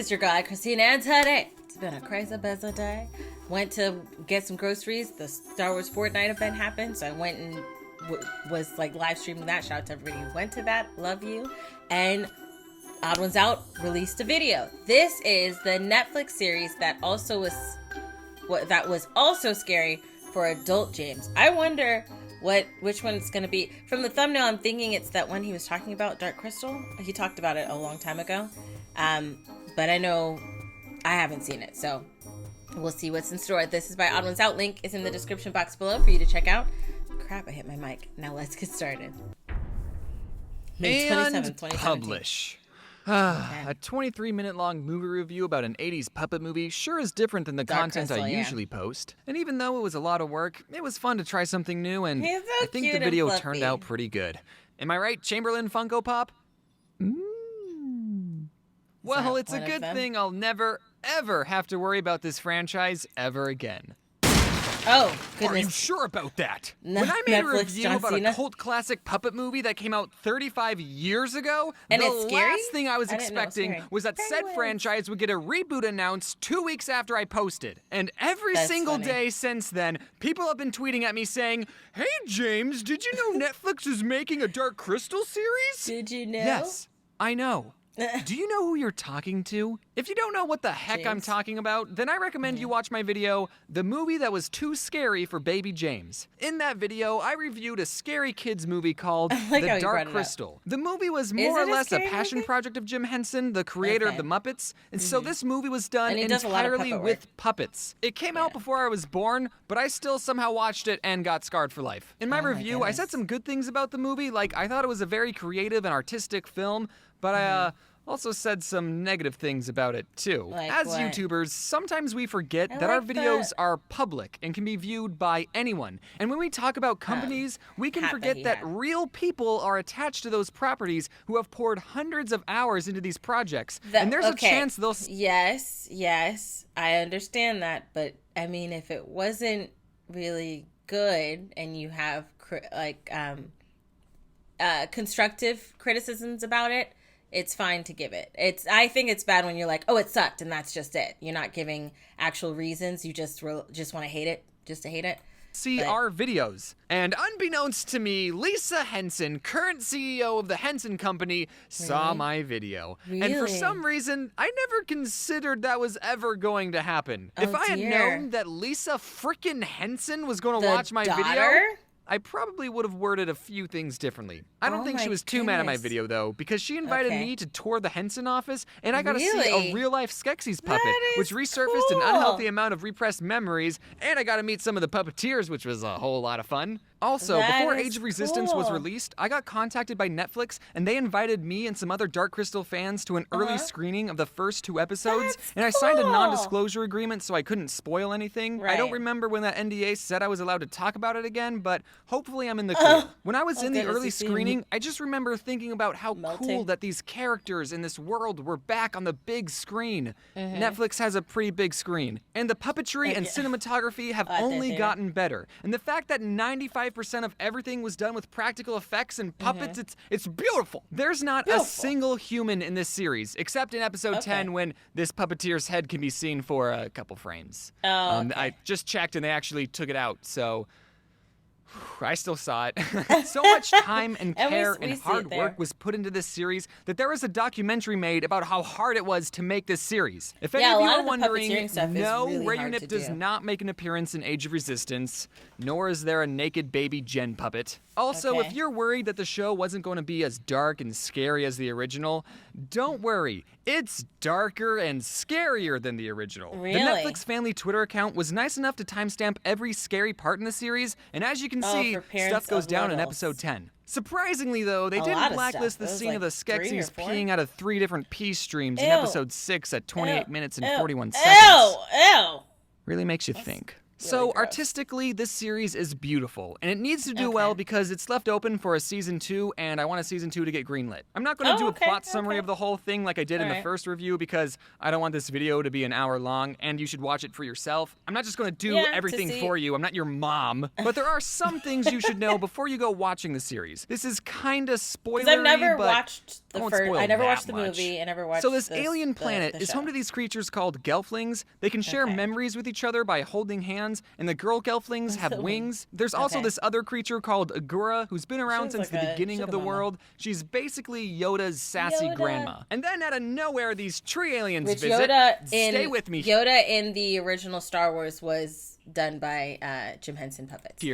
is your girl, Aychristene, and today it's been a crazy busy day. Went to get some groceries. The Star Wars Fortnite event happened, so I went and was like live streaming that. Shout out to everybody who went to that. Love you. And TheOdd1sOut released a video. This is the Netflix series that was also scary for adult James. I wonder which one it's going to be. From the thumbnail, I'm thinking it's that one he was talking about, Dark Crystal. He talked about it a long time ago. But I know I haven't seen it, so we'll see what's in store. This is by TheOdd1sOut. Link is in the description box below for you to check out. Crap, I hit my mic. Now let's get started. May 27th, 2017. Publish. A 23-minute long movie review about an 80s puppet movie sure is different than the Dark content Crystal, I yeah. usually post. And even though it was a lot of work, it was fun to try something new, and He's so I think cute the video and turned fluffy. out pretty good. Am I right, Chamberlain Funko Pop? Well, that it's a one of good them? thing I'll never, ever have to worry about this franchise ever again. Oh, Are you goodness. sure about that? No, When I made a Netflix, review John about Cena. a cult classic puppet movie that came out 35 years ago, And the it's scary? last thing I was I didn't know it was expecting scary. was that said Penguins. franchise would get a reboot announced 2 weeks after I posted. And every That's single funny. day since then, people have been tweeting at me saying, "Hey James, did you know Netflix is making a Dark Crystal series?" Did you know? Yes, I know. Do you know who you're talking to? If you don't know what the heck I'm James. talking about, then I recommend you watch my video, The Movie That Was Too Scary for Baby James. In that video, I reviewed a scary kids movie called like how The you brought Dark it up. Crystal. The movie was more or it a less a scary passion movie? project of Jim Henson, the creator Okay. of The Muppets, and so this movie was done And he does a lot of entirely puppet with work. puppets. It came out before I was born, but I still somehow watched it and got scarred for life. In my Oh my review, I said goodness. some good things about the movie, like I thought it was a very creative and artistic film, but I also said some negative things about it too. Like As what? YouTubers, sometimes we forget I that our like videos that. are public and can be viewed by anyone. And when we talk about companies, we can hat that forget he that had. real people are attached to those properties who have poured hundreds of hours into these projects. And there's a chance they'll Yes, I understand that, but I mean, if it wasn't really good and you have constructive criticisms about it, it's fine to give it. I think it's bad when you're like, oh, it sucked, and that's just it. You're not giving actual reasons. You just want to hate it, just to hate it. see But- our videos. And unbeknownst to me, Lisa Henson, current CEO of the Henson Company, saw Really? my video. And for Really? some reason, I never considered that was ever going to happen. Oh, If I had dear. known that Lisa frickin' Henson was going to The watch my video, daughter? I probably would have worded a few things differently. I don't Oh think she my was too mad at my goodness. video, though, because she invited Okay. me to tour the Henson office, and I got to see Really? a real-life Skeksis puppet, That is which resurfaced an cool. unhealthy amount of repressed memories, and I got to meet some of the puppeteers, which was a whole lot of fun. Also, That before is Age of Resistance was cool. released, I got contacted by Netflix, and they invited me and some other Dark Crystal fans to an early screening of the first 2 episodes, That's and I signed a cool. non-disclosure agreement so I couldn't spoil anything. I don't Right. remember when that NDA said I was allowed to talk about it again, but hopefully I'm in the clear. When I was in the goodness, early you seem screening, I just remember thinking about how melting. cool that these characters in this world were back on the big screen. Mm-hmm. Netflix has a pretty big screen, and the puppetry and yeah. cinematography have I only did, gotten better. And the fact that 95% of everything was done with practical effects and puppets, it's beautiful. There's not a Beautiful. single human in this series, except in episode 10 when this puppeteer's head can be seen for a couple frames. Oh, okay. I just checked and they actually took it out, so I still saw it. So much time and And we care see and it hard there. work was put into this series that there was a documentary made about how hard it was to make this series. If any Yeah, a of you lot are of the wondering, puppeteering stuff is no, really Ray hard Nip to does do. not make an appearance in Age of Resistance, nor is there a naked baby Jen puppet. Also, if Okay. you're worried that the show wasn't going to be as dark and scary as the original, don't worry. It's darker and scarier than the original. Really? The Netflix family Twitter account was nice enough to timestamp every scary part in the series, and as you can see, for parents stuff goes of down in littles. episode 10. Surprisingly, though, they A lot didn't of blacklist stuff. the It was scene like of the 3 or Skeksis 4? peeing out of 3 different pee streams in Ew. episode 6 at 28 Ew. minutes and Ew. 41 Ew. seconds. Ew. Really makes you think. So gross. artistically, this series is beautiful, and it needs to do well because it's left open for a season 2, and I want a season 2 to get greenlit. I'm not going to do a plot summary of the whole thing like I did in the first review because I don't want this video to be an hour long, and you should watch it for yourself. I'm not just going to do everything for you. I'm not your mom. But there are some things you should know before you go watching the series. This is kind of spoilery, because I've never but watched the first. I never watched the movie. I never watched. So this alien planet is home to these creatures called gelflings. They can share memories with each other by holding hands, and the girl gelflings have wings. There's also this other creature called Agura, who's been around since the beginning of the world. She's basically Yoda's sassy grandma. And then out of nowhere, these tree aliens visit. Stay with me. Yoda in the original Star Wars was done by Jim Henson puppets.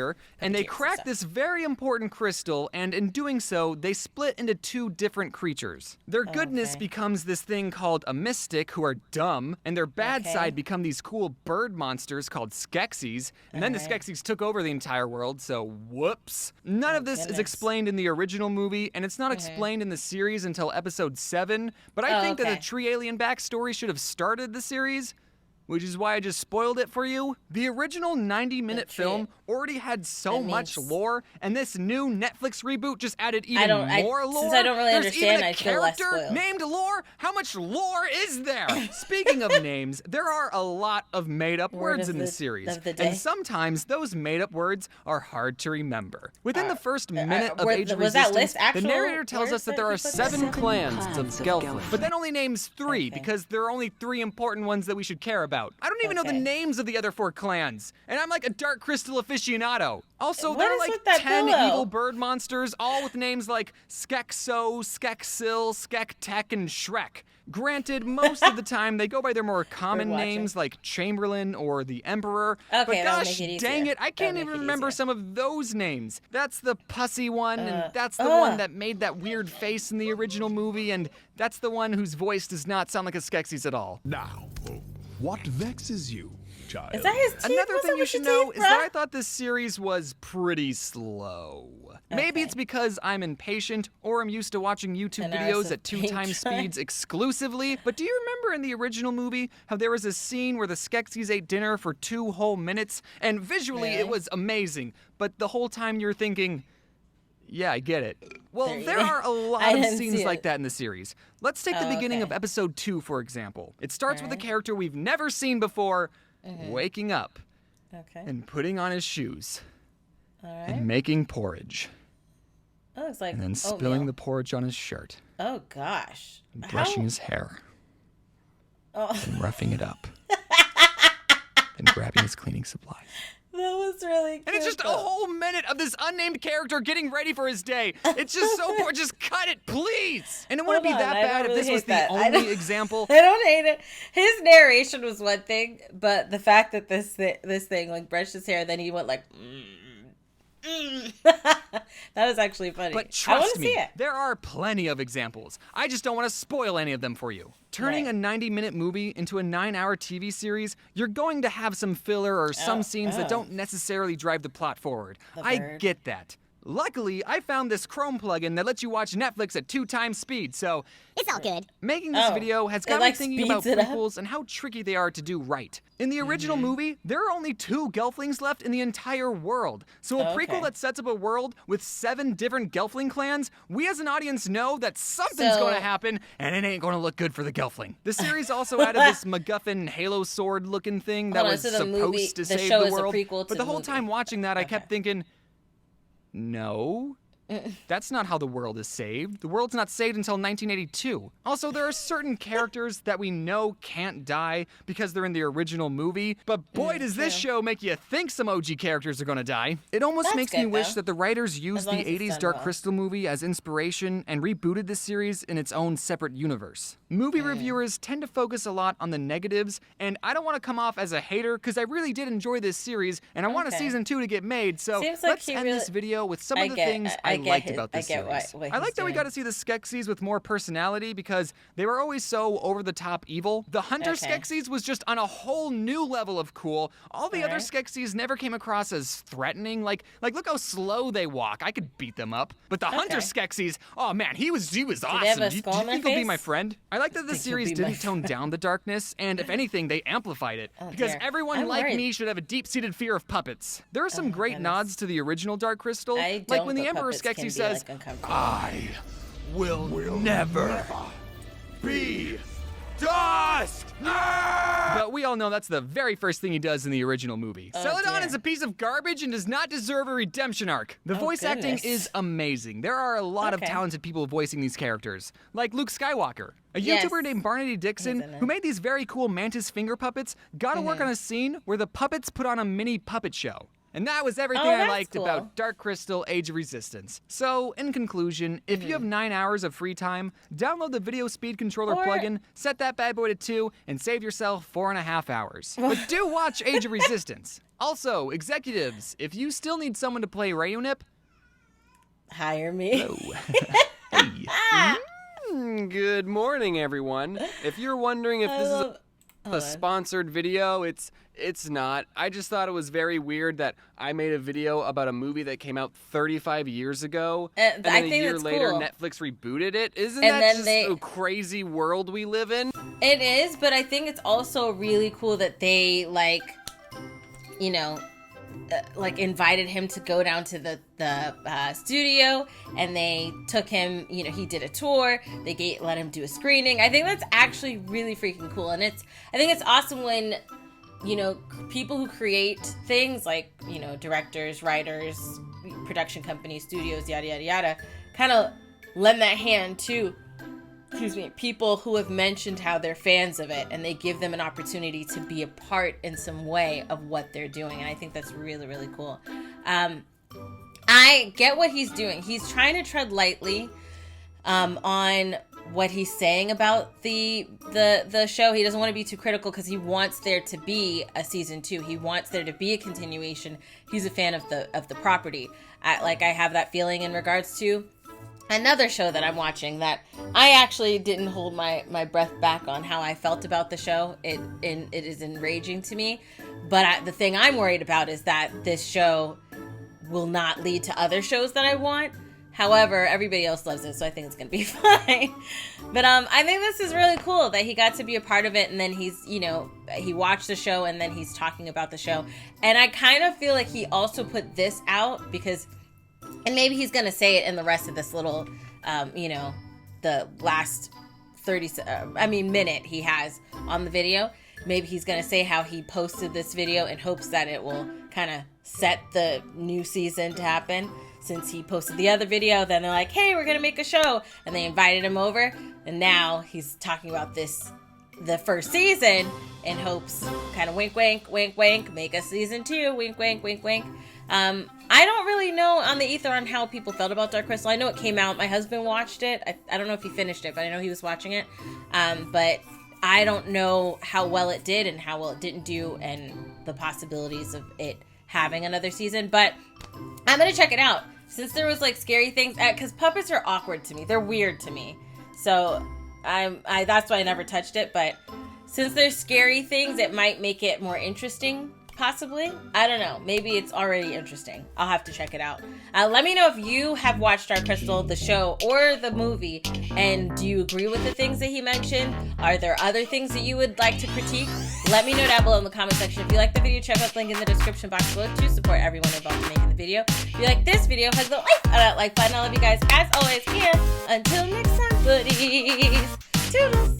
And they crack this very important crystal, and in doing so, they split into 2 different creatures. Their goodness becomes this thing called a mystic, who are dumb, and their bad side become these cool bird monsters called Skeksis, and then the Skeksis took over the entire world, so whoops. None of this is explained in the original movie, and it's not explained in the series until episode 7, but I think that the tree alien backstory should have started the series, which is why I just spoiled it for you. The original 90-minute film already had so much lore, and this new Netflix reboot just added even more lore. Since I don't really understand, I feel less spoiled. spoiled. Named lore? How much lore is there? Speaking of names, there are a lot of made-up words in this series, and sometimes those made-up words are hard to remember. Within the first minute of Age of Resistance, the narrator tells us that there are 7 clans of Gelfling, but then only names 3 because there are only 3 important ones that we should care about. I don't even know the names of the other 4 clans, and I'm like a Dark Crystal aficionado. Also, there are like 10 evil bird monsters, all with names like Skekso, Skeksil, Skektek, and Shrek. Granted, most of the time they go by their more common names like Chamberlain or the Emperor, but gosh dang it, I can't even remember some of those names. That's the pussy one, and that's the one that made that weird face in the original movie, and that's the one whose voice does not sound like a Skeksis at all. Now, what vexes you, child? Is that his teeth? Another thing you should know is that I thought this series was pretty slow. Maybe it's because I'm impatient or I'm used to watching YouTube videos at 2 times speeds exclusively, but do you remember in the original movie how there was a scene where the Skeksis ate dinner for 2 whole minutes, and visually it was amazing, but the whole time you're thinking, yeah, I get it. Well, there are a lot of scenes like that in the series. Let's take the beginning of episode 2, for example. It starts with a character we've never seen before waking up and putting on his shoes and making porridge. Oh, it's like and then spilling the porridge on his shirt. Oh, gosh. And brushing his hair. And roughing it up. And grabbing his cleaning supplies. That was really good. And it's just a whole minute of this unnamed character getting ready for his day. It's just so poor. Just cut it, please. And it wouldn't be that bad if this was the only example. I don't hate it. His narration was one thing, but the fact that this thing like brushed his hair, then he went like, that was actually funny. But trust me, there are plenty of examples. I just don't want to spoil any of them for you. Turning a 90-minute movie into a 9-hour TV series, you're going to have some filler or some scenes that don't necessarily drive the plot forward. I get that. Luckily, I found this Chrome plugin that lets you watch Netflix at 2 times speed, so it's all good. Making this video has got me thinking about prequels and how tricky they are to do right. In the original movie, there are only 2 Gelflings left in the entire world. So a prequel that sets up a world with 7 different Gelfling clans, we as an audience know that something's going to happen, and it ain't going to look good for the Gelfling. The series also added this MacGuffin Halo sword looking thing that was supposed to save the world. But the whole time watching that, I kept thinking, no, that's not how the world is saved. The world's not saved until 1982. Also, there are certain characters that we know can't die because they're in the original movie, but boy, does this show make you think some OG characters are gonna die. It almost makes me wish that the writers used the 80s Dark Crystal movie as inspiration and rebooted the series in its own separate universe. Movie reviewers tend to focus a lot on the negatives, and I don't want to come off as a hater because I really did enjoy this series, and I want a season 2 to get made, so let's end this video with some of the things I liked about this series. I liked that we got to see the Skeksis with more personality because they were always so over-the-top evil. The Hunter Skeksis was just on a whole new level of cool. All the other Skeksis never came across as threatening. Like look how slow they walk. I could beat them up. But the Hunter Skeksis, oh man, he was awesome. They have a Do you skull in think their he'll be face? my friend? I like that the series didn't tone down the darkness, and if anything, they amplified it. Because everyone like me should have a deep-seated fear of puppets. There are some great nods to the original Dark Crystal, like when the Emperor Skeksis says, I will never be dust! But we all know that's the very first thing he does in the original movie. Celadon is a piece of garbage and does not deserve a redemption arc. The voice acting is amazing. There are a lot of talented people voicing these characters, like Luke Skywalker. A YouTuber named Barnaby Dixon, who made these very cool mantis finger puppets, got to work on a scene where the puppets put on a mini puppet show. And that was everything I liked about Dark Crystal Age of Resistance. So, in conclusion, if you have 9 hours of free time, download the Video Speed Controller plugin, set that bad boy to 2, and save yourself 4.5 hours. But do watch Age of Resistance. Also, executives, if you still need someone to play Rayunip, hire me. Hey. Good morning, everyone. If you're wondering if this is a sponsored video, it's not. I just thought it was very weird that I made a video about a movie that came out 35 years ago, and then a year later Netflix rebooted it. Isn't that just a crazy world we live in? It is, but I think it's also really cool that they invited him to go down to the studio, and they took him, he did a tour, they let him do a screening. I think that's actually really freaking cool, and I think it's awesome when, people who create things like, directors, writers, production companies, studios, yada, yada, yada, kind of lend that hand to people who have mentioned how they're fans of it, and they give them an opportunity to be a part in some way of what they're doing. And I think that's really, really cool. I get what he's doing. He's trying to tread lightly on what he's saying about the show. He doesn't want to be too critical because he wants there to be a season 2. He wants there to be a continuation. He's a fan of the property. I have that feeling in regards to another show that I'm watching that I actually didn't hold my breath back on how I felt about the show. It is enraging to me. But the thing I'm worried about is that this show will not lead to other shows that I want. However, everybody else loves it, so I think it's going to be fine. But I think this is really cool that he got to be a part of it, and then he's, he watched the show, and then he's talking about the show. And I kind of feel like he also put this out because, and maybe he's going to say it in the rest of this little, the last minute he has on the video. Maybe he's going to say how he posted this video in hopes that it will kind of set the new season to happen. Since he posted the other video, then they're like, hey, we're going to make a show. And they invited him over. And now he's talking about the first season in hopes, kind of wink, wink, wink, wink, make a season 2, wink, wink, wink, wink. I don't really know on the ether on how people felt about Dark Crystal. I know it came out. My husband watched it. I don't know if he finished it, but I know he was watching it. But I don't know how well it did and how well it didn't do and the possibilities of it having another season. But I'm going to check it out. Since there was scary things, because puppets are awkward to me. They're weird to me. So that's why I never touched it. But since there's scary things, it might make it more interesting, possibly. I don't know. Maybe it's already interesting. I'll have to check it out. Let me know if you have watched Dark Crystal, the show, or the movie, and do you agree with the things that he mentioned? Are there other things that you would like to critique? Let me know down below in the comment section. If you like the video, check out the link in the description box below to support everyone involved in making the video. If you like this video, hug the like button. I love you guys as always. And until next time, buddies. Toodles.